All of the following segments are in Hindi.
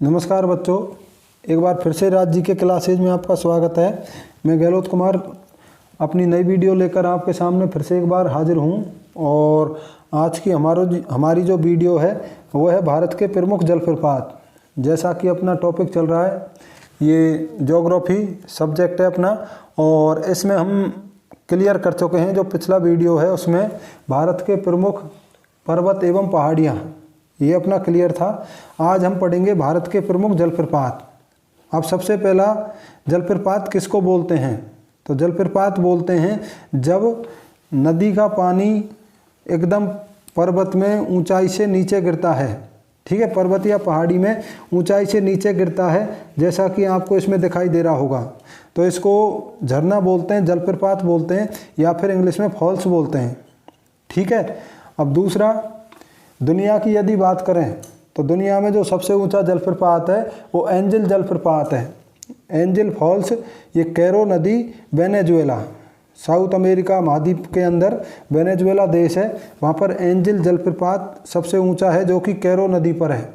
नमस्कार बच्चों, एक बार फिर से राज जी के क्लासेज में आपका स्वागत है। मैं गहलोत कुमार अपनी नई वीडियो लेकर आपके सामने फिर से एक बार हाजिर हूं। और आज की हमारी जो वीडियो है वो है भारत के प्रमुख जलप्रपात। जैसा कि अपना टॉपिक चल रहा है, ये ज्योग्राफी सब्जेक्ट है अपना, और इसमें हम क्लियर कर चुके हैं। जो पिछला वीडियो है उसमें भारत के प्रमुख पर्वत एवं पहाड़ियाँ, ये अपना क्लियर था। आज हम पढ़ेंगे भारत के प्रमुख जलप्रपात। अब सबसे पहला, जलप्रपात किसको बोलते हैं? तो जलप्रपात बोलते हैं जब नदी का पानी एकदम पर्वत में ऊंचाई से नीचे गिरता है। ठीक है, पर्वत या पहाड़ी में ऊंचाई से नीचे गिरता है, जैसा कि आपको इसमें दिखाई दे रहा होगा। तो इसको झरना बोलते हैं, जलप्रपात बोलते हैं, या फिर इंग्लिश में फॉल्स बोलते हैं। ठीक है। अब दूसरा, दुनिया की यदि बात करें तो दुनिया में जो सबसे ऊंचा जलप्रपात है वो एंजल जलप्रपात है। एंजल फॉल्स, ये कैरो नदी, वेनेजुएला, साउथ अमेरिका महाद्वीप के अंदर वेनेजुएला देश है, वहाँ पर एंजल जलप्रपात सबसे ऊंचा है, जो कि कैरो नदी पर है।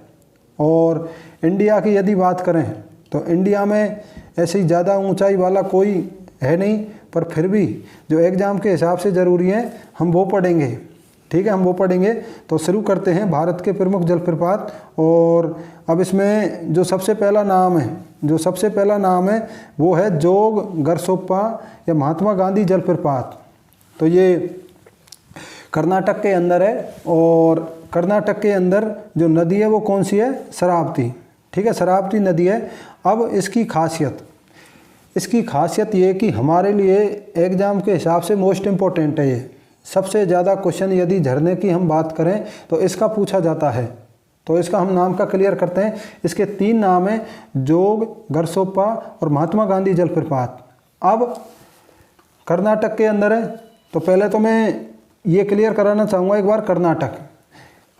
और इंडिया की यदि बात करें तो इंडिया में ऐसी ज़्यादा ऊंचाई वाला कोई है नहीं, पर फिर भी जो एग्ज़ाम के हिसाब से ज़रूरी है हम वो पढ़ेंगे। ठीक है, हम वो पढ़ेंगे। तो शुरू करते हैं भारत के प्रमुख जलप्रपात। और अब इसमें जो सबसे पहला नाम है वो है जोग गरसोप्पा या महात्मा गांधी जलप्रपात। तो ये कर्नाटक के अंदर है, और कर्नाटक के अंदर जो नदी है वो कौन सी है? शरावती। ठीक है, शरावती नदी है। अब इसकी खासियत ये कि हमारे लिए एग्ज़ाम के हिसाब से मोस्ट इम्पोर्टेंट है। ये सबसे ज़्यादा क्वेश्चन यदि झरने की हम बात करें तो इसका पूछा जाता है। तो इसका हम नाम का क्लियर करते हैं। इसके 3 नाम हैं, जोग, गरसोप्पा और महात्मा गांधी जलप्रपात। अब कर्नाटक के अंदर है, तो पहले तो मैं ये क्लियर कराना चाहूँगा एक बार।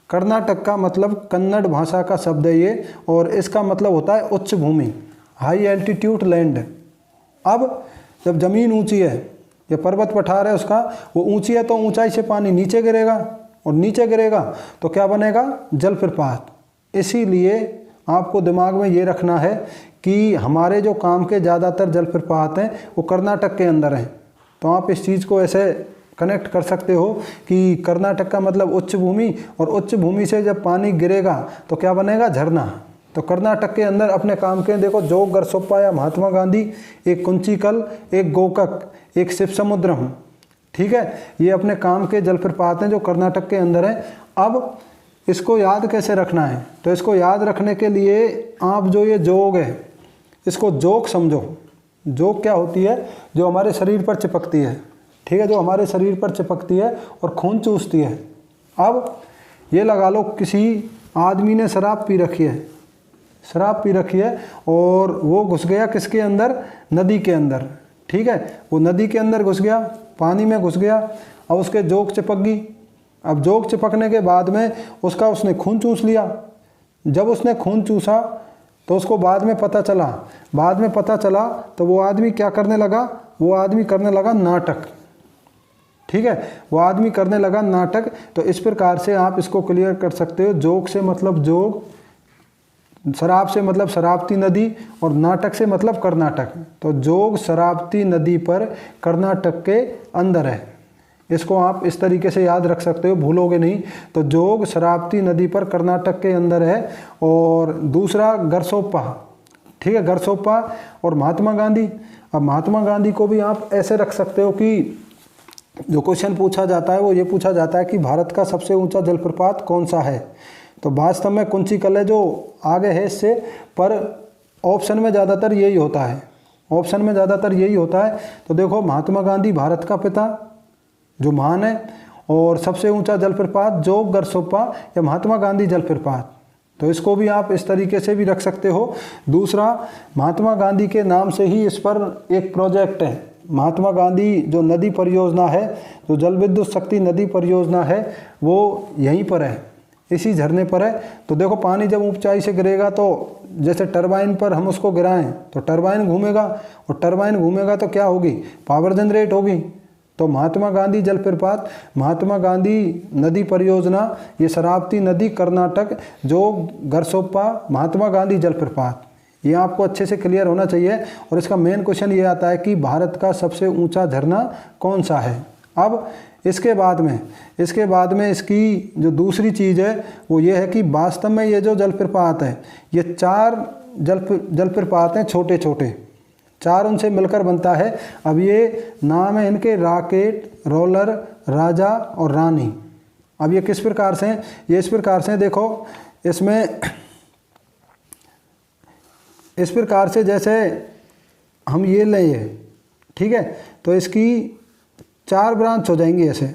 कर्नाटक का मतलब कन्नड़ भाषा का शब्द है ये, और इसका मतलब होता है उच्च भूमि, हाई एल्टीट्यूड लैंड। अब जब ज़मीन ऊंची है, ये पर्वत पठार है उसका, वो ऊंची है तो ऊंचाई से पानी नीचे गिरेगा, और नीचे गिरेगा तो क्या बनेगा? जलप्रपात। इसीलिए आपको दिमाग में ये रखना है कि हमारे जो काम के ज़्यादातर जलप्रपात हैं वो कर्नाटक के अंदर हैं। तो आप इस चीज़ को ऐसे कनेक्ट कर सकते हो कि कर्नाटक का मतलब उच्च भूमि, और उच्च भूमि से जब पानी गिरेगा तो क्या बनेगा? झरना। तो कर्नाटक के अंदर अपने काम के देखो, जोग गरसोप्पा या महात्मा गांधी, एक कुंचिकल, एक गोकक, एक शिव समुद्रम। ठीक है, ये अपने काम के जलप्रपात हैं जो कर्नाटक के अंदर हैं। अब इसको याद कैसे रखना है? तो इसको याद रखने के लिए आप जो ये जोग है इसको जोग समझो। जोग क्या होती है? जो हमारे शरीर पर चिपकती है। ठीक है, जो हमारे शरीर पर चिपकती है और खून चूसती है। अब ये लगा लो, किसी आदमी ने शराब पी रखी है और वो घुस गया किसके अंदर? नदी के अंदर। ठीक है, वो नदी के अंदर घुस गया, पानी में घुस गया। अब उसके जोग चिपक गई। अब जोग चिपकने के बाद में उसने खून चूस लिया। जब उसने खून चूसा तो उसको बाद में पता चला तो वो आदमी क्या करने लगा? वो आदमी करने लगा नाटक। ठीक है, वो आदमी करने लगा नाटक। तो इस प्रकार से आप इसको क्लियर कर सकते हो। जोग से मतलब जोग, शराब से मतलब शरावती नदी, और नाटक से मतलब कर्नाटक। तो जोग शरावती नदी पर कर्नाटक के अंदर है। इसको आप इस तरीके से याद रख सकते हो, भूलोगे नहीं। तो जोग शरावती नदी पर कर्नाटक के अंदर है। और दूसरा गरसोप्पा। ठीक है, गरसोप्पा और महात्मा गांधी। अब महात्मा गांधी को भी आप ऐसे रख सकते हो कि जो क्वेश्चन पूछा जाता है वो ये पूछा जाता है कि भारत का सबसे ऊंचा जलप्रपात कौन सा है? तो वास्तव में कुंचिकल है जो आगे है इससे, पर ऑप्शन में ज़्यादातर यही होता है। तो देखो, महात्मा गांधी भारत का पिता जो महान है, और सबसे ऊंचा जलप्रपात जोग गरसोप्पा या महात्मा गांधी जलप्रपात। तो इसको भी आप इस तरीके से भी रख सकते हो। दूसरा, महात्मा गांधी के नाम से ही इस पर एक प्रोजेक्ट है। महात्मा गांधी जो नदी परियोजना है, जो जल विद्युत शक्ति नदी परियोजना है, वो यहीं पर है, इसी झरने पर है। तो देखो, पानी जब ऊंचाई से गिरेगा तो जैसे टरबाइन पर हम उसको गिराएं तो टरबाइन घूमेगा, और टरबाइन घूमेगा तो क्या होगी? पावर जनरेट होगी। तो महात्मा गांधी जलप्रपात, महात्मा गांधी नदी परियोजना, ये शरावती नदी कर्नाटक, जोग गरसोप्पा, महात्मा गांधी जलप्रपात, ये आपको अच्छे से क्लियर होना चाहिए। और इसका मेन क्वेश्चन ये आता है कि भारत का सबसे ऊंचा झरना कौन सा है। अब इसके बाद में इसकी जो दूसरी चीज़ है वो ये है कि वास्तव में ये जो जलप्रपात है, ये 4 जलप्रपात हैं छोटे छोटे, 4 उनसे मिलकर बनता है। अब ये नाम है इनके राकेट, रोलर, राजा और रानी। अब ये किस प्रकार से हैं? ये इस प्रकार से, देखो इसमें इस प्रकार से जैसे हम ये लें, ठीक है, तो इसकी 4 ब्रांच हो जाएंगी ऐसे,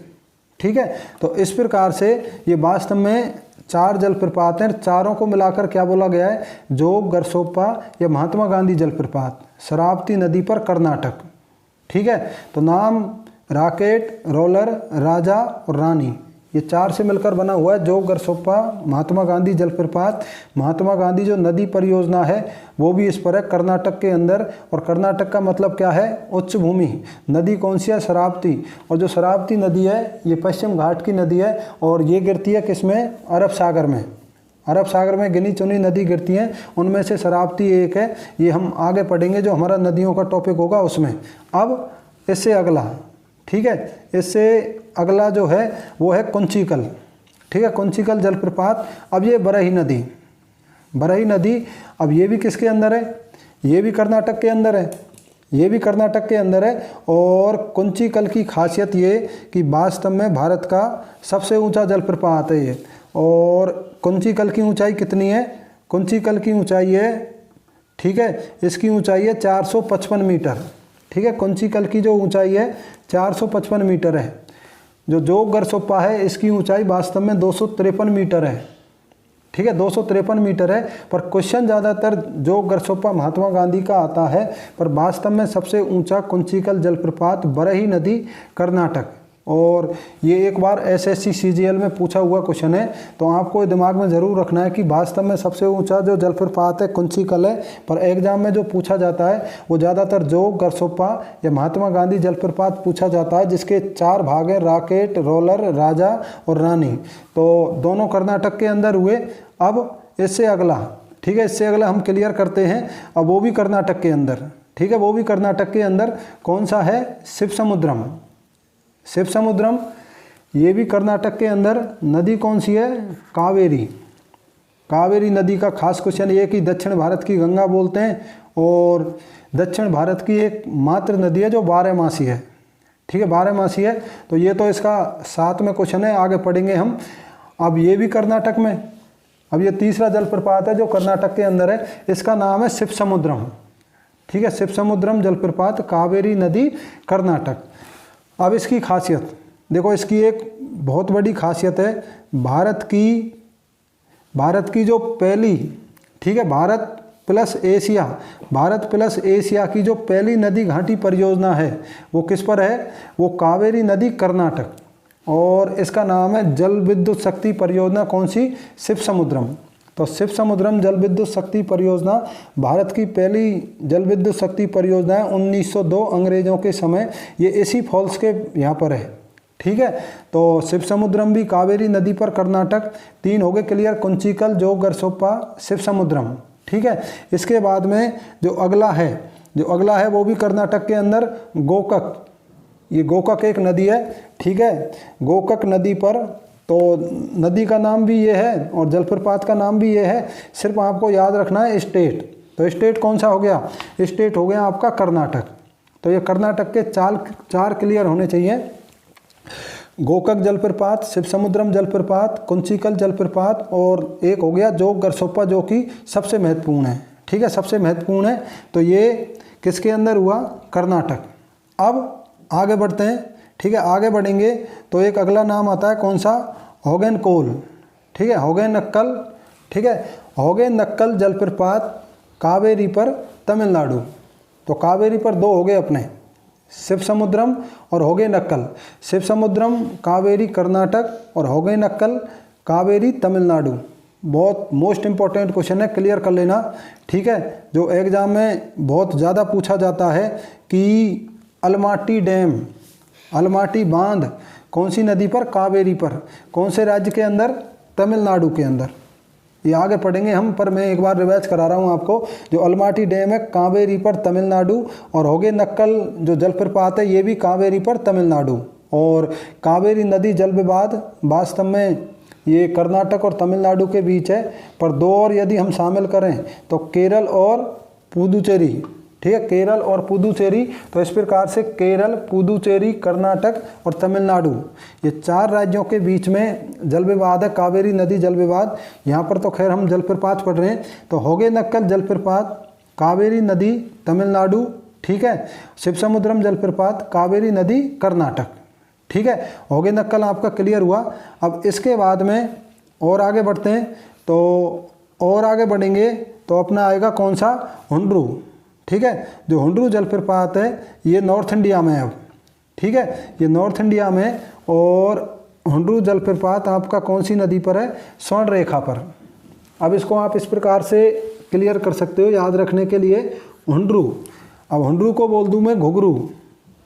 ठीक है। तो इस प्रकार से ये वास्तव में 4 जलप्रपात हैं, चारों को मिलाकर क्या बोला गया है? जोग गरसोप्पा या महात्मा गांधी जलप्रपात, शरावती नदी पर कर्नाटक, ठीक है। तो नाम राकेट, रोलर, राजा और रानी, ये 4 से मिलकर बना हुआ है जोग गरसोप्पा, महात्मा गांधी जलप्रपात। महात्मा गांधी जो नदी परियोजना है वो भी इस पर है, कर्नाटक के अंदर। और कर्नाटक का मतलब क्या है? उच्च भूमि। नदी कौन सी है? शरावती। और जो शरावती नदी है ये पश्चिम घाट की नदी है और ये गिरती है किसमें? अरब सागर में। अरब सागर में गिनी चुनी नदी गिरती हैं, उनमें से शरावती एक है। ये हम आगे पढ़ेंगे जो हमारा नदियों का टॉपिक होगा उसमें। अब इससे अगला, ठीक है, इससे अगला जो है वो है कुंचिकल, ठीक है, कुंचिकल जलप्रपात। अब ये बरही नदी, अब ये भी किसके अंदर है? ये भी कर्नाटक के अंदर है, ये भी कर्नाटक के अंदर है। और कुंचिकल की खासियत ये कि वास्तव में भारत का सबसे ऊंचा जलप्रपात है ये। और कुंचिकल की ऊंचाई कितनी है? कुंचिकल की ऊंचाई है, ठीक है, इसकी ऊंचाई है 455 मीटर, ठीक है। कुंचिकल की जो ऊंचाई है 455 मीटर है। जो जोग गरसोप्पा है इसकी ऊंचाई वास्तव में 253 मीटर है, ठीक है, 253 मीटर है। पर क्वेश्चन ज़्यादातर जोग गरसोप्पा महात्मा गांधी का आता है, पर वास्तव में सबसे ऊंचा कुंचिकल जलप्रपात बरही नदी कर्नाटक। और ये एक बार एसएससी सीजीएल में पूछा हुआ क्वेश्चन है, तो आपको दिमाग में ज़रूर रखना है कि वास्तव में सबसे ऊंचा जो जलप्रपात है कुंचिकल है। पर एग्जाम में जो पूछा जाता है वो ज़्यादातर जोग गरसोप्पा या महात्मा गांधी जलप्रपात पूछा जाता है, जिसके 4 भाग हैं, राकेट, रोलर, राजा और रानी। तो दोनों कर्नाटक के अंदर हुए। अब इससे अगला, ठीक है, इससे अगला हम क्लियर करते हैं। अब वो भी कर्नाटक के अंदर, ठीक है, वो भी कर्नाटक के अंदर कौन सा है? शिवसमुद्रम। शिवसमुद्रम ये भी कर्नाटक के अंदर। नदी कौन सी है? कावेरी। कावेरी नदी का खास क्वेश्चन ये कि दक्षिण भारत की गंगा बोलते हैं और दक्षिण भारत की एक मात्र नदी है जो 12मासी है, ठीक है, 12मासी है। तो ये तो इसका 7वें क्वेश्चन है, आगे पढ़ेंगे हम। अब ये भी कर्नाटक में, अब ये तीसरा जलप्रपात है जो कर्नाटक के अंदर है, इसका नाम है शिवसमुद्रम, ठीक है, शिवसमुद्रम जलप्रपात, कावेरी नदी, कर्नाटक। अब इसकी खासियत देखो, इसकी एक बहुत बड़ी खासियत है, भारत की जो पहली, ठीक है, भारत प्लस एशिया की जो पहली नदी घाटी परियोजना है वो किस पर है? वो कावेरी नदी कर्नाटक। और इसका नाम है जल विद्युत शक्ति परियोजना। कौन सी? शिवसमुद्रम। तो शिवसमुद्रम जल विद्युत शक्ति परियोजना भारत की पहली जल विद्युत शक्ति परियोजना है। 1902 अंग्रेजों के समय ये इसी फॉल्स के यहाँ पर है, ठीक है। तो शिवसमुद्रम भी कावेरी नदी पर कर्नाटक। 3 हो गए क्लियर, कुंचिकल, जोग गरसोप्पा, शिवसमुद्रम, ठीक है। इसके बाद में जो अगला है वो भी कर्नाटक के अंदर, गोकक। ये गोकक एक नदी है, ठीक है, गोकक नदी पर। तो नदी का नाम भी ये है और जलप्रपात का नाम भी ये है, सिर्फ आपको याद रखना है स्टेट। तो स्टेट कौन सा हो गया? स्टेट हो गया आपका कर्नाटक। तो ये कर्नाटक के 4 क्लियर होने चाहिए। गोकक जलप्रपात, शिवसमुद्रम जलप्रपात, कुंचिकल जलप्रपात और एक हो गया जोग गरसोप्पा जो कि सबसे महत्वपूर्ण है, ठीक है, सबसे महत्वपूर्ण है। तो ये किसके अंदर हुआ? कर्नाटक। अब आगे बढ़ते हैं, ठीक है, आगे बढ़ेंगे तो एक अगला नाम आता है, कौन सा? होगेनकोल, ठीक है, होगेनक्कल, ठीक है, होगेनक्कल जलप्रपात, कावेरी पर, तमिलनाडु। तो कावेरी पर 2 हो गए अपने, शिवसमुद्रम और होगेनक्कल। शिवसमुद्रम कावेरी कर्नाटक और होगेनक्कल कावेरी तमिलनाडु। बहुत मोस्ट इम्पॉर्टेंट क्वेश्चन है, क्लियर कर लेना, ठीक है। जो एग्जाम में बहुत ज़्यादा पूछा जाता है कि अलमाटी अलमाटी बांध कौन सी नदी पर? कावेरी पर। कौन से राज्य के अंदर? तमिलनाडु के अंदर। ये आगे पढ़ेंगे हम, पर मैं एक बार रिवाइज करा रहा हूँ आपको। जो अलमाटी डैम है कावेरी पर तमिलनाडु, और होगेनक्कल जो जलप्रपात है ये भी कावेरी पर तमिलनाडु। और कावेरी नदी जल विवाद वास्तव में ये कर्नाटक और तमिलनाडु के बीच है, पर दो और यदि हम शामिल करें तो केरल और पुदुचेरी, ठीक है, केरल और पुदुचेरी। तो इस प्रकार से केरल, पुदुचेरी, कर्नाटक और तमिलनाडु, ये 4 राज्यों के बीच में जल विवाद है, कावेरी नदी जल विवाद। यहाँ पर तो खैर हम जलप्रपात पढ़ रहे हैं। तो होगेनक्कल जलप्रपात कावेरी नदी तमिलनाडु, ठीक है। शिवसमुद्रम जलप्रपात कावेरी नदी कर्नाटक, ठीक है। होगेनक्कल आपका क्लियर हुआ। अब इसके बाद में और आगे बढ़ते हैं, तो और आगे बढ़ेंगे तो अपना आएगा कौन सा? हुंड्रू, ठीक है। जो हुंड्रू जलप्रपात है ये नॉर्थ इंडिया में है अब, ठीक है, ये नॉर्थ इंडिया में। और हुंड्रू जलप्रपात आपका कौन सी नदी पर है? स्वर्ण रेखा पर। अब इसको आप इस प्रकार से क्लियर कर सकते हो याद रखने के लिए, हुंड्रू। अब हुंड्रू को बोल दूं मैं घुंघरू,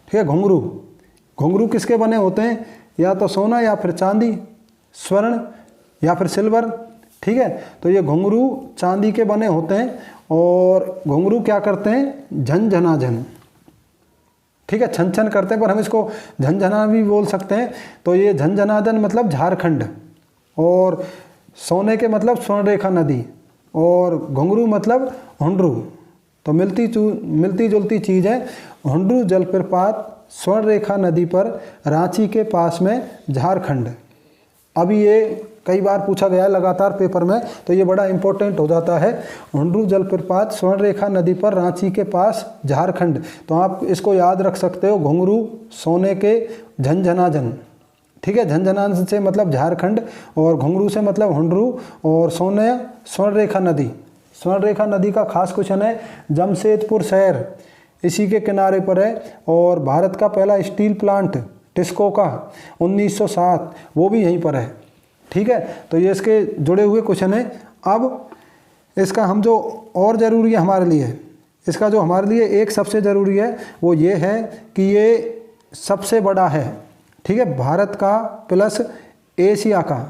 ठीक है, घुंघरू। घुंघरू किसके बने होते हैं? या तो सोना या फिर चांदी, स्वर्ण या फिर सिल्वर, ठीक है। तो ये घुंघरू चांदी के बने होते हैं। और घुंघरू क्या करते हैं? झनझनाझन, ठीक है, छन छन करते हैं, पर हम इसको झनझना भी बोल सकते हैं। तो ये झनझनाझन मतलब झारखंड, और सोने के मतलब स्वर्ण रेखा नदी, और घुंघरू मतलब हुंड्रू। तो मिलती जुलती चीज़ है। हुंड्रू जलप्रपात स्वर्ण रेखा नदी पर, रांची के पास में, झारखंड। अभी ये कई बार पूछा गया है लगातार पेपर में, तो ये बड़ा इंपॉर्टेंट हो जाता है। हुंड्रू जलप्रपात स्वर्ण रेखा नदी पर, रांची के पास, झारखंड। तो आप इसको याद रख सकते हो, घुंघरू, सोने के, झनझनाझन, ठीक है। झनझनाझन से मतलब झारखंड, और घुंघरू से मतलब हुंड्रू, और सोने स्वर्ण रेखा नदी। स्वर्ण रेखा नदी का खास क्वेश्चन है। जमशेदपुर शहर इसी के किनारे पर है, और भारत का पहला स्टील प्लांट टिस्को का 1907 वो भी यहीं पर है, ठीक है। तो ये इसके जुड़े हुए क्वेश्चन है। अब इसका हम जो और ज़रूरी है हमारे लिए, इसका जो हमारे लिए एक सबसे ज़रूरी है वो ये है कि ये सबसे बड़ा है, ठीक है, भारत का प्लस एशिया का,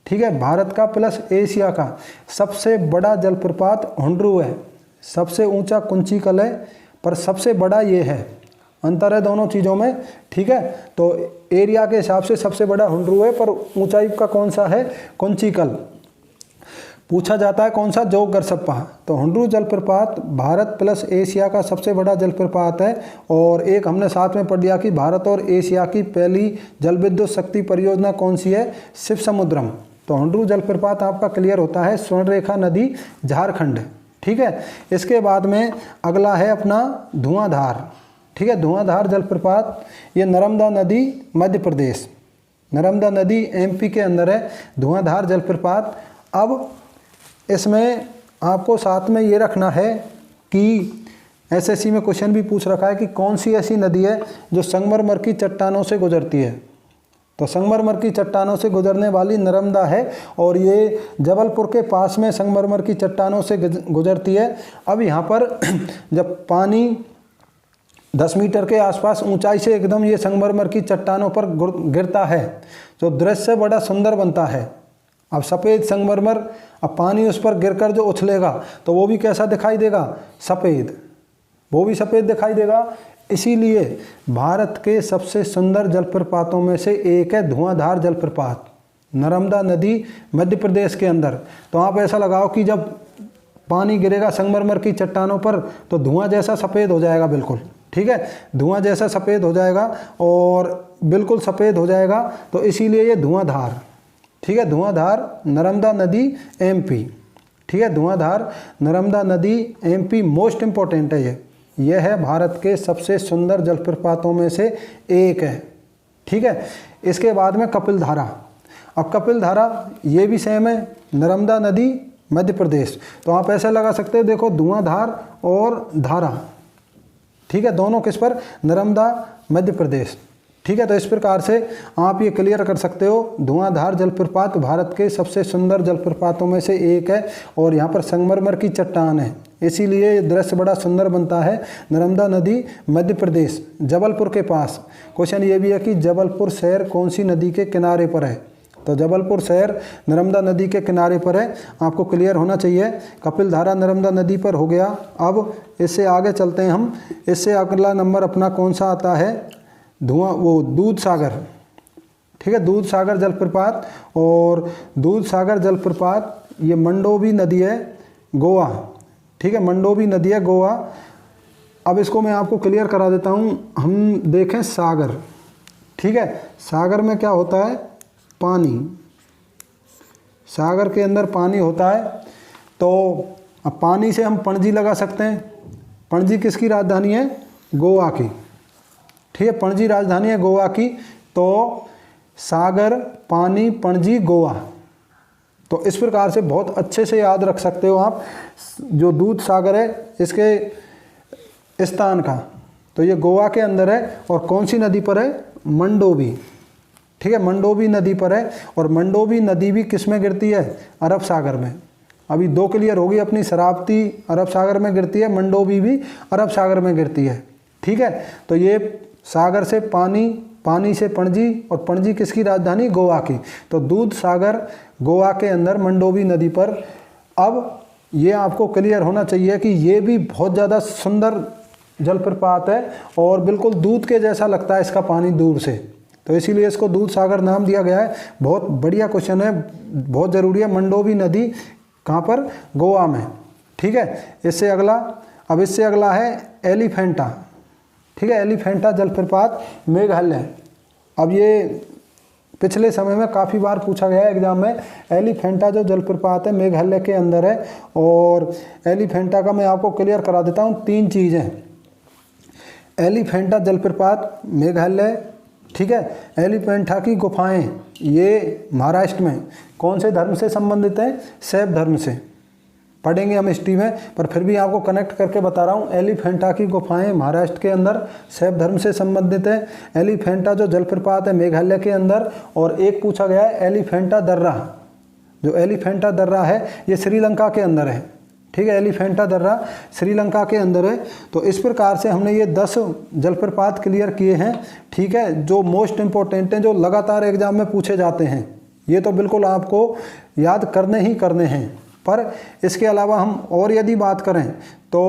ठीक है, भारत का प्लस एशिया का सबसे बड़ा जलप्रपात हुंड्रू है। सबसे ऊंचा कुंचिकल है, पर सबसे बड़ा ये है। अंतर है दोनों चीज़ों में, ठीक है। तो एरिया के हिसाब से सबसे बड़ा हुंड्रू है, पर ऊंचाई का कौन सा है? कुंचिकल। पूछा जाता है कौन सा? जोग गरसप्पा। तो हुंड्रू जलप्रपात भारत प्लस एशिया का सबसे बड़ा जलप्रपात है। और एक हमने साथ में पढ़ लिया कि भारत और एशिया की पहली जल विद्युत शक्ति परियोजना कौन सी है? शिवसमुद्रम। तो हुंड्रू जलप्रपात आपका क्लियर होता है, स्वर्ण रेखा नदी, झारखंड, ठीक है। इसके बाद में अगला है अपना धुआंधार, ठीक है। धुआंधार जलप्रपात ये नर्मदा नदी, मध्य प्रदेश, नर्मदा नदी एमपी के अंदर है, धुआंधार जलप्रपात। अब इसमें आपको साथ में ये रखना है कि एसएससी में क्वेश्चन भी पूछ रखा है कि कौन सी ऐसी नदी है जो संगमरमर की चट्टानों से गुजरती है। तो संगमरमर की चट्टानों से गुजरने वाली नर्मदा है, और ये जबलपुर के पास में संगमरमर की चट्टानों से गुजरती है। अब यहाँ पर जब पानी 10 मीटर के आसपास ऊंचाई से एकदम ये संगमरमर की चट्टानों पर गिरता है, तो दृश्य बड़ा सुंदर बनता है। अब सफ़ेद संगमरमर, अब पानी उस पर गिरकर जो उछलेगा तो वो भी कैसा दिखाई देगा? सफ़ेद, वो भी सफ़ेद दिखाई देगा। इसीलिए भारत के सबसे सुंदर जलप्रपातों में से एक है धुआंधार जलप्रपात, नर्मदा नदी, मध्य प्रदेश के अंदर। तो आप ऐसा लगाओ कि जब पानी गिरेगा संगमरमर की चट्टानों पर तो धुआं जैसा सफ़ेद हो जाएगा, बिल्कुल, ठीक है, धुआं जैसा सफ़ेद हो जाएगा, और बिल्कुल सफ़ेद हो जाएगा। तो इसीलिए ये धुआंधार, ठीक है, धुआंधार नर्मदा नदी एमपी, ठीक है, धुआंधार नर्मदा नदी एमपी मोस्ट इम्पोर्टेंट है। यह है भारत के सबसे सुंदर जलप्रपातों में से एक है, ठीक है। इसके बाद में कपिलधारा। अब कपिलधारा ये भी सेम है, नर्मदा नदी, मध्य प्रदेश। तो आप ऐसे लगा सकते हैं, देखो धुआंधार और धारा, ठीक है, दोनों किस पर? नर्मदा, मध्य प्रदेश, ठीक है, तो इस प्रकार से आप ये क्लियर कर सकते हो। धुआंधार जलप्रपात भारत के सबसे सुंदर जलप्रपातों में से एक है और यहाँ पर संगमरमर की चट्टान है, इसीलिए ये दृश्य बड़ा सुंदर बनता है। नर्मदा नदी मध्य प्रदेश जबलपुर के पास। क्वेश्चन ये भी है कि जबलपुर शहर कौन सी नदी के किनारे पर है, तो जबलपुर शहर नर्मदा नदी के किनारे पर है, आपको क्लियर होना चाहिए। कपिलधारा नर्मदा नदी पर हो गया। अब इससे आगे चलते हैं हम। इससे अगला नंबर अपना कौन सा आता है, दूध सागर। ठीक है, दूध सागर जलप्रपात। और दूध सागर जलप्रपात ये मंडोवी नदी है, गोवा। ठीक है, मंडोवी नदी है, गोवा। अब इसको मैं आपको क्लियर करा देता हूँ। हम देखें सागर, ठीक है, सागर में क्या होता है, पानी। सागर के अंदर पानी होता है। तो अब पानी से हम पणजी लगा सकते हैं। पणजी किसकी राजधानी है, गोवा की। ठीक है, पणजी राजधानी है गोवा की। तो सागर, पानी, पणजी, गोवा। तो इस प्रकार से बहुत अच्छे से याद रख सकते हो आप जो दूध सागर है इसके स्थान का। तो ये गोवा के अंदर है और कौन सी नदी पर है, मंडोवी। ठीक है, मंडोवी नदी पर है। और मंडोवी नदी भी किस में गिरती है, अरब सागर में। अभी दो क्लियर होगी अपनी, शरावती अरब सागर में गिरती है, मंडोवी भी अरब सागर में गिरती है। ठीक है, तो ये सागर से पानी, पानी से पणजी और पणजी किसकी राजधानी, गोवा की। तो दूध सागर गोवा के अंदर मंडोवी नदी पर। अब ये आपको क्लियर होना चाहिए कि ये भी बहुत ज़्यादा सुंदर जलप्रपात है और बिल्कुल दूध के जैसा लगता है इसका पानी दूर से, तो इसीलिए इसको दूध सागर नाम दिया गया है। बहुत बढ़िया क्वेश्चन है, बहुत ज़रूरी है। मंडोवी नदी कहाँ पर, गोवा में। ठीक है, इससे अगला, अब इससे अगला है एलिफेंटा। ठीक है, एलिफेंटा जलप्रपात मेघालय। अब ये पिछले समय में काफ़ी बार पूछा गया है एग्जाम में। एलिफेंटा जो जलप्रपात है मेघालय के अंदर है। और एलिफेंटा का मैं आपको क्लियर करा देता हूँ, तीन चीज़ें। एलिफेंटा जलप्रपात मेघालय, ठीक है, एलिफेंटा की गुफाएं ये महाराष्ट्र में कौन से धर्म से संबंधित हैं, शैव धर्म से। पढ़ेंगे हम हिस्ट्री में, पर फिर भी आपको कनेक्ट करके बता रहा हूँ। एलिफेंटा की गुफाएं महाराष्ट्र के अंदर शैव धर्म से संबंधित है। एलिफेंटा जो जलप्रपात है मेघालय के अंदर। और एक पूछा गया है एलिफेंटा दर्रा, जो एलिफेंटा दर्रा है ये श्रीलंका के अंदर है। ठीक है, एलिफेंटा दर्रा श्रीलंका के अंदर है। तो इस प्रकार से हमने ये 10 जलप्रपात क्लियर किए हैं। ठीक है, जो मोस्ट इम्पोर्टेंट हैं, जो लगातार एग्जाम में पूछे जाते हैं, ये तो बिल्कुल आपको याद करने ही करने हैं। पर इसके अलावा हम और यदि बात करें तो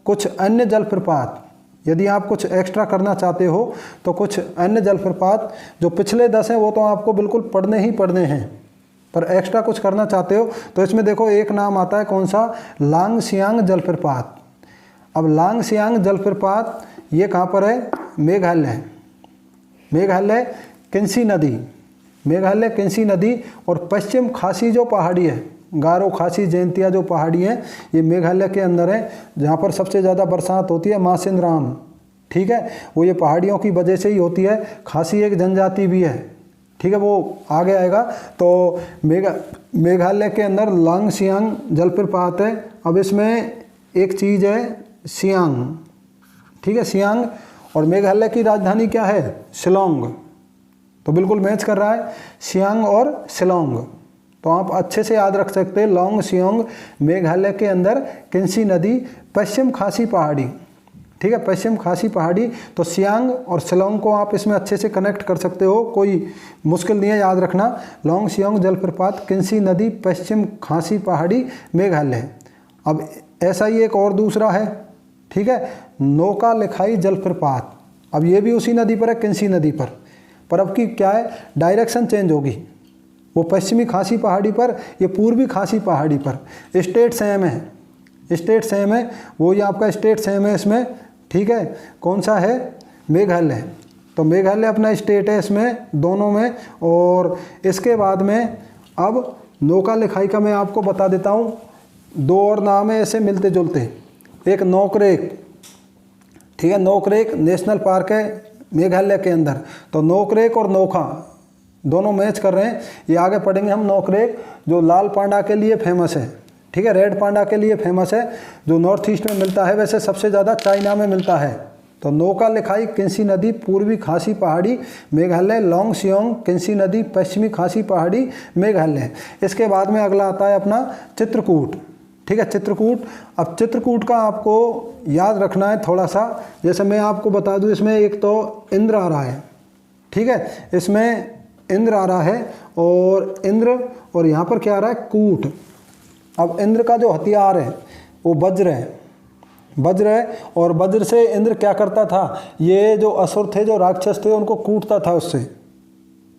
कुछ अन्य जलप्रपात, यदि आप कुछ एक्स्ट्रा करना चाहते हो तो कुछ अन्य जलप्रपात जो पिछले 10 हैं वो तो आपको बिल्कुल पढ़ने ही पढ़ने हैं। पर एक्स्ट्रा कुछ करना चाहते हो तो इसमें देखो एक नाम आता है, कौन सा, लांगसियांग जलप्रपात। अब लांगसियांग जलप्रपात ये कहाँ पर है, मेघालय। मेघालय किन्सी नदी, मेघालय किन्सी नदी। और पश्चिम खासी जो पहाड़ी है, गारो खासी जयंतिया जो पहाड़ी है, ये मेघालय के अंदर है, जहाँ पर सबसे ज़्यादा बरसात होती है, मासिनराम। ठीक है, वो ये पहाड़ियों की वजह से ही होती है। खासी एक जनजाति भी है। ठीक है, वो आगे आएगा। तो मेघालय के अंदर लांगसियांग जलप्रपात है। अब इसमें एक चीज़ है सियांग। ठीक है, सियांग। और मेघालय की राजधानी क्या है, शिलोंग। तो बिल्कुल मैच कर रहा है सियांग और शिलोंग। तो आप अच्छे से याद रख सकते हैं, लांगसियांग मेघालय के अंदर, किन्सी नदी, पश्चिम खासी पहाड़ी। ठीक है, पश्चिम खासी पहाड़ी। तो सियांग और शिलोंग को आप इसमें अच्छे से कनेक्ट कर सकते हो, कोई मुश्किल नहीं है याद रखना। लांगसियांग जलप्रपात, किन्सी नदी, पश्चिम खासी पहाड़ी, मेघालय। अब ऐसा ही एक और दूसरा है। ठीक है, नौका लिखाई जलप्रपात। अब ये भी उसी नदी पर है, किन्सी नदी पर अब की क्या है, डायरेक्शन चेंज होगी। वो पश्चिमी खासी पहाड़ी पर, ये पूर्वी खासी पहाड़ी पर। स्टेट सेम है, स्टेट सेम है, वो ही आपका स्टेट सेम है इसमें। ठीक है, कौन सा है, मेघालय। तो मेघालय अपना स्टेट है इसमें दोनों में। और इसके बाद में अब नौका लिखाई का मैं आपको बता देता हूँ, दो और नाम है ऐसे मिलते जुलते। एक नोकरेक। ठीक है, नोकरेक नेशनल पार्क है मेघालय के अंदर। तो नोकरेक और नोखा दोनों मैच कर रहे हैं। ये आगे पढ़ेंगे हम। नोकरेक जो लाल पांडा के लिए फेमस है। ठीक है, रेड पांडा के लिए फेमस है, जो नॉर्थ ईस्ट में मिलता है। वैसे सबसे ज़्यादा चाइना में मिलता है। तो नौका लिखाई किन्सी नदी पूर्वी खासी पहाड़ी मेघालय, लोंग सियोंग किन्सी नदी पश्चिमी खासी पहाड़ी मेघालय। इसके बाद में अगला आता है अपना चित्रकूट। ठीक है, चित्रकूट। अब चित्रकूट का आपको याद रखना है थोड़ा सा, जैसे मैं आपको बता दूं, इसमें एक तो इंद्र आ रहा है। ठीक है, इसमें इंद्र आ रहा है और इंद्र, और यहाँ पर क्या आ रहा है, कूट। अब इंद्र का जो हथियार है वो वज्र है, वज्र है। और वज्र से इंद्र क्या करता था, ये जो असुर थे, जो राक्षस थे, उनको कूटता था उससे।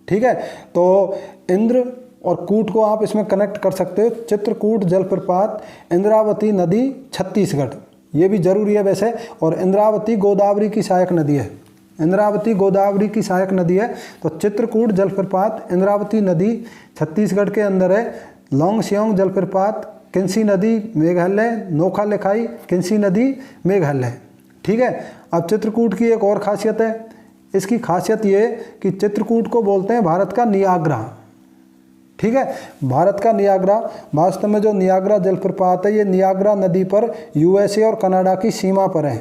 ठीक है, तो इंद्र और कूट को आप इसमें कनेक्ट कर सकते हो। चित्रकूट जलप्रपात, इंद्रावती नदी छत्तीसगढ़, ये भी जरूरी है वैसे। और इंद्रावती गोदावरी की सहायक नदी है, इंद्रावती गोदावरी की सहायक नदी है। तो चित्रकूट जलप्रपात, इंद्रावती नदी छत्तीसगढ़ के अंदर है। लोंग सियोंग जलप्रपात, किन्सी नदी मेघालय, नोखा लिखाई किन्सी नदी मेघालय। ठीक है, अब चित्रकूट की एक और खासियत है, इसकी खासियत ये कि चित्रकूट को बोलते हैं भारत का नियाग्रा। ठीक है, भारत का नियाग्रा। वास्तव में जो नियाग्रा जलप्रपात है ये नियाग्रा नदी पर यूएसए और कनाडा की सीमा पर है,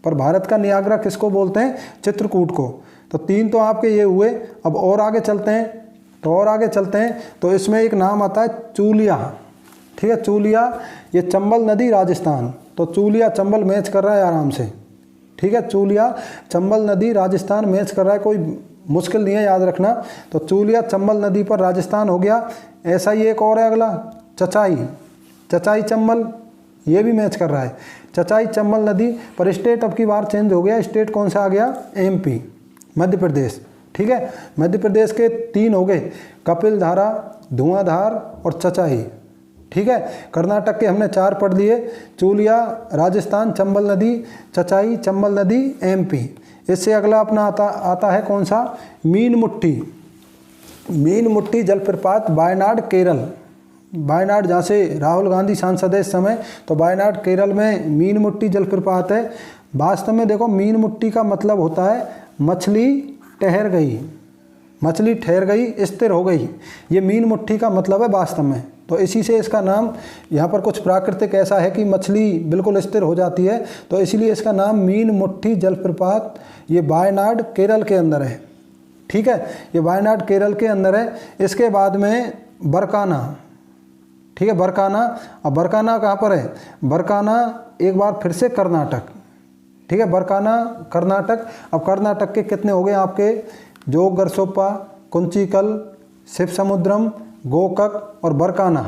पर भारत का नियाग्रा किसको बोलते हैं, चित्रकूट को। तो 3 तो आपके ये हुए। अब और आगे चलते हैं, तो इसमें एक नाम आता है चूलिया। ठीक है, चूलिया, ये चंबल नदी राजस्थान। तो चूलिया चंबल मैच कर रहा है आराम से। ठीक है, चूलिया चंबल नदी राजस्थान मैच कर रहा है, कोई मुश्किल नहीं है याद रखना। तो चूलिया चंबल नदी पर राजस्थान हो गया। ऐसा ही एक और है अगला, चचाई, चचाई चंबल, ये भी मैच कर रहा है, चचाई चंबल नदी पर। स्टेट अब की बार चेंज हो गया, स्टेट कौन सा आ गया, एमपी, मध्य प्रदेश। ठीक है, मध्य प्रदेश के 3 हो गए, कपिलधारा, धुआंधार और चचाई। ठीक है, कर्नाटक के हमने 4 पढ़ लिए, चूलिया राजस्थान, चंबल नदी, चचाई चंबल नदी एमपी। इससे अगला अपना आता है कौन सा, मीनमुट्ठी, मीनमुट्ठी जलप्रपात वायनाड केरल। वायनाड जहाँ से राहुल गांधी सांसद है इस समय, तो वायनाड केरल में मीनमुट्ठी जलप्रपात है। वास्तव में देखो, मीनमुट्ठी का मतलब होता है मछली ठहर गई, मछली ठहर गई, स्थिर हो गई, ये मीनमुट्ठी का मतलब है वास्तव में। तो इसी से इसका नाम, यहाँ पर कुछ प्राकृतिक ऐसा है कि मछली बिल्कुल स्थिर हो जाती है, तो इसीलिए इसका नाम मीनमुट्ठी जलप्रपात, ये वायनाड केरल के अंदर है। ठीक है, ये वायनाड केरल के अंदर है। इसके बाद में बरकाना। ठीक है, बरकाना। अब बरकाना कहाँ पर है, बरकाना एक बार फिर से कर्नाटक। ठीक है, बरकाना कर्नाटक। अब कर्नाटक के कितने हो गए आपके, जोग गरसोप्पा, कुंचिकल, शिवसमुद्रम, गोकक और बरकाना।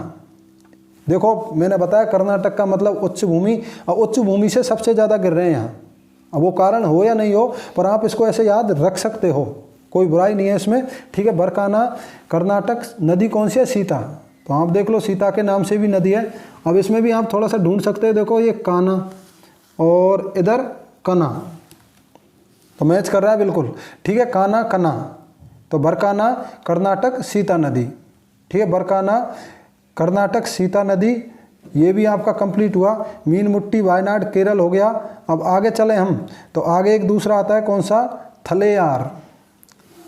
देखो मैंने बताया कर्नाटक का मतलब उच्च भूमि, और उच्च भूमि से सबसे ज़्यादा गिर रहे हैं यहाँ। अब वो कारण हो या नहीं हो, पर आप इसको ऐसे याद रख सकते हो, कोई बुराई नहीं है इसमें। ठीक है, बरकाना कर्नाटक। नदी कौन सी है, सीता। तो आप देख लो, सीता के नाम से भी नदी है। अब इसमें भी आप थोड़ा सा ढूंढ सकते हो, देखो ये काना और इधर कना, तो मैच कर रहा है बिल्कुल। ठीक है, काना कना, तो बरकाना कर्नाटक सीता नदी। ठीक है, बरकाना कर्नाटक सीता नदी, ये भी आपका कंप्लीट हुआ। मीनमुट्ठी वायनाड केरल हो गया। अब आगे चले हम, तो आगे एक दूसरा आता है कौन सा, थलेयार,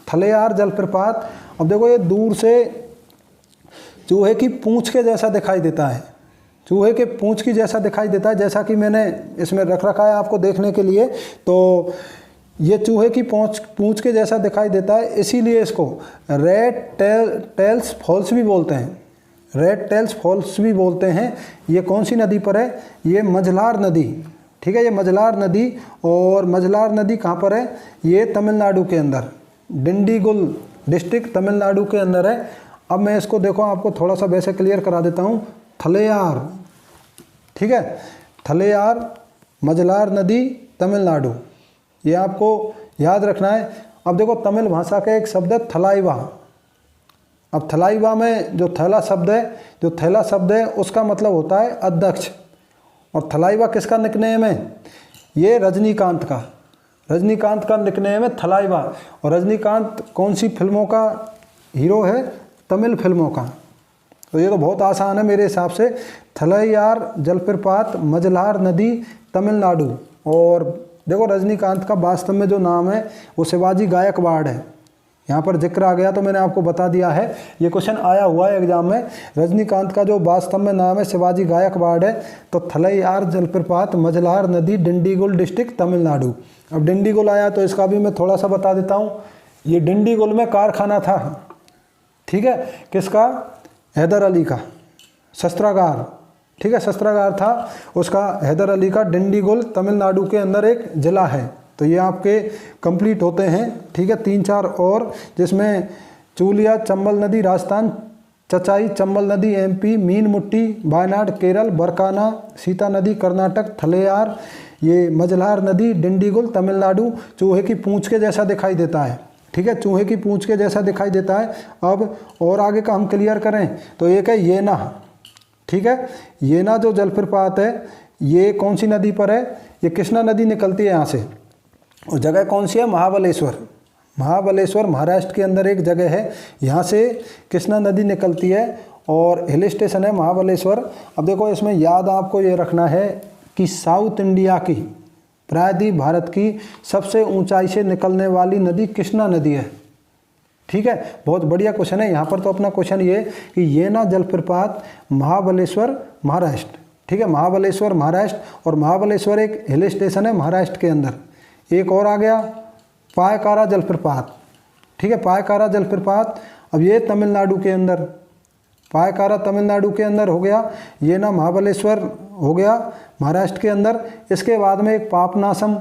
थलेयार जलप्रपात। अब देखो ये दूर से चूहे की पूंछ के जैसा दिखाई देता है, चूहे के पूंछ की जैसा दिखाई देता है, जैसा कि मैंने इसमें रख रखा है आपको देखने के लिए। तो ये चूहे की पूंछ के जैसा दिखाई देता है, इसीलिए इसको रेड टेल्स फॉल्स भी बोलते हैं, रेड टेल्स फॉल्स भी बोलते हैं। ये कौन सी नदी पर है, ये मझलार नदी। ठीक है, ये मझलार नदी, और मझलार नदी कहाँ पर है, ये तमिलनाडु के अंदर, डिंडीगुल डिस्ट्रिक्ट तमिलनाडु के अंदर है। अब मैं इसको देखो आपको थोड़ा सा वैसे क्लियर करा देता हूँ, थलेयार। ठीक है, थलेयार मझलार नदी तमिलनाडु, ये आपको याद रखना है। अब देखो तमिल भाषा का एक शब्द है थलाइवा। अब थलाइवा में जो थैला शब्द है उसका मतलब होता है अध्यक्ष, और थलाइवा किसका निकनेम है, ये रजनीकांत का निकनेम है थलाइवा। और रजनीकांत कौन सी फिल्मों का हीरो है, तमिल फिल्मों का। तो ये तो बहुत आसान है मेरे हिसाब से, थलैयार जलप्रपात मझलार नदी तमिलनाडु। और देखो रजनीकांत का वास्तव में जो नाम है वो शिवाजी गायकवाड़ है, यहाँ पर जिक्र आ गया तो मैंने आपको बता दिया है। ये क्वेश्चन आया हुआ है एग्जाम में। रजनीकांत का जो वास्तव में नाम है शिवाजी गायकवाड़ है। तो थलैयार जलप्रपात मझलार नदी डिंडीगुल डिस्ट्रिक्ट तमिलनाडु। अब डिंडीगुल आया तो इसका भी मैं थोड़ा सा बता देता हूँ। ये डिंडीगुल में कारखाना था, ठीक है, किसका? हैदर अली का शस्त्रागार, ठीक है, शस्त्रागार था उसका हैदर अली का। डिंडीगुल तमिलनाडु के अंदर एक ज़िला है। तो ये आपके कंप्लीट होते हैं, ठीक है, 3-4 और, जिसमें चूलिया चंबल नदी राजस्थान, चचाई चंबल नदी MP, मीनमुट्टी वायनाड केरल, बरकाना सीता नदी कर्नाटक, थलैयार ये मझलार नदी डिंडीगुल तमिलनाडु। चूहे की पूंछ के जैसा दिखाई देता है, ठीक है, चूहे की पूंछ के जैसा दिखाई देता है। अब और आगे का हम क्लियर करें तो एक है येना, ठीक है, येना जो जलप्रपात है ये कौन सी नदी पर है? ये कृष्णा नदी निकलती है यहाँ से। और जगह कौन सी है? महाबलेश्वर। महाबलेश्वर महाराष्ट्र के अंदर एक जगह है, यहाँ से कृष्णा नदी निकलती है और हिल स्टेशन है महाबलेश्वर। अब देखो इसमें याद आपको ये रखना है कि साउथ इंडिया की प्रायद्वीप भारत की सबसे ऊंचाई से निकलने वाली नदी कृष्णा नदी है, ठीक है। बहुत बढ़िया क्वेश्चन है। यहाँ पर तो अपना क्वेश्चन ये कि येना जलप्रपात महाबलेश्वर महाराष्ट्र, ठीक है, महाबलेश्वर महाराष्ट्र। और महाबलेश्वर एक हिल स्टेशन है महाराष्ट्र के अंदर। एक और आ गया पायकारा जलप्रपात, ठीक है, पायकारा जलप्रपात। अब ये तमिलनाडु के अंदर, पायकारा तमिलनाडु के अंदर हो गया। ये ना महाबलेश्वर हो गया महाराष्ट्र के अंदर। इसके बाद में एक पापनासम।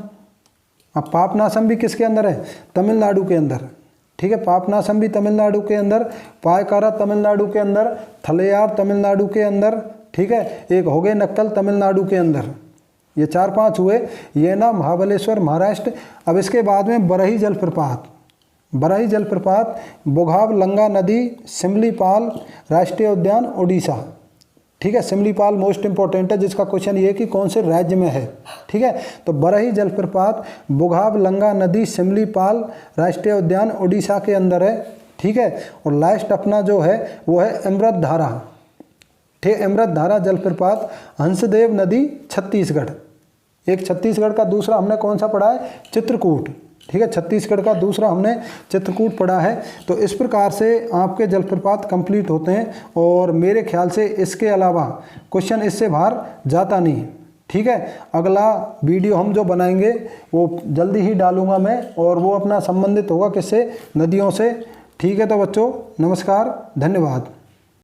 अब पापनासम भी किसके अंदर है? तमिलनाडु के अंदर, ठीक है, पापनासम भी तमिलनाडु के अंदर। पायकारा तमिलनाडु के अंदर, थलैयार तमिलनाडु के अंदर, ठीक है, एक हो गए नक्कल तमिलनाडु के अंदर। ये 4-5 हुए, ये ना महाबलेश्वर महाराष्ट्र। अब इसके बाद में बरही जलप्रपात। बरही जलप्रपात बुघाव लंगा नदी सिमलीपाल राष्ट्रीय उद्यान ओडिशा, ठीक है, सिमलीपाल मोस्ट इंपॉर्टेंट है, जिसका क्वेश्चन ये है कि कौन से राज्य में है, ठीक है। तो बरही जलप्रपात बुघाव लंगा नदी सिमलीपाल राष्ट्रीय उद्यान ओडिशा के अंदर है, ठीक है। और लास्ट अपना जो है वो है अमृत धारा, ठीक, अमृत धारा जलप्रपात हंसदेव नदी छत्तीसगढ़। एक छत्तीसगढ़ का, दूसरा हमने कौन सा पढ़ा है? चित्रकूट, ठीक है, छत्तीसगढ़ का दूसरा हमने चित्रकूट पढ़ा है। तो इस प्रकार से आपके जलप्रपात कंप्लीट होते हैं और मेरे ख्याल से इसके अलावा क्वेश्चन इससे बाहर जाता नहीं, ठीक है। अगला वीडियो हम जो बनाएंगे वो जल्दी ही डालूंगा मैं, और वो अपना संबंधित होगा किससे? नदियों से, ठीक है। तो बच्चों नमस्कार, धन्यवाद।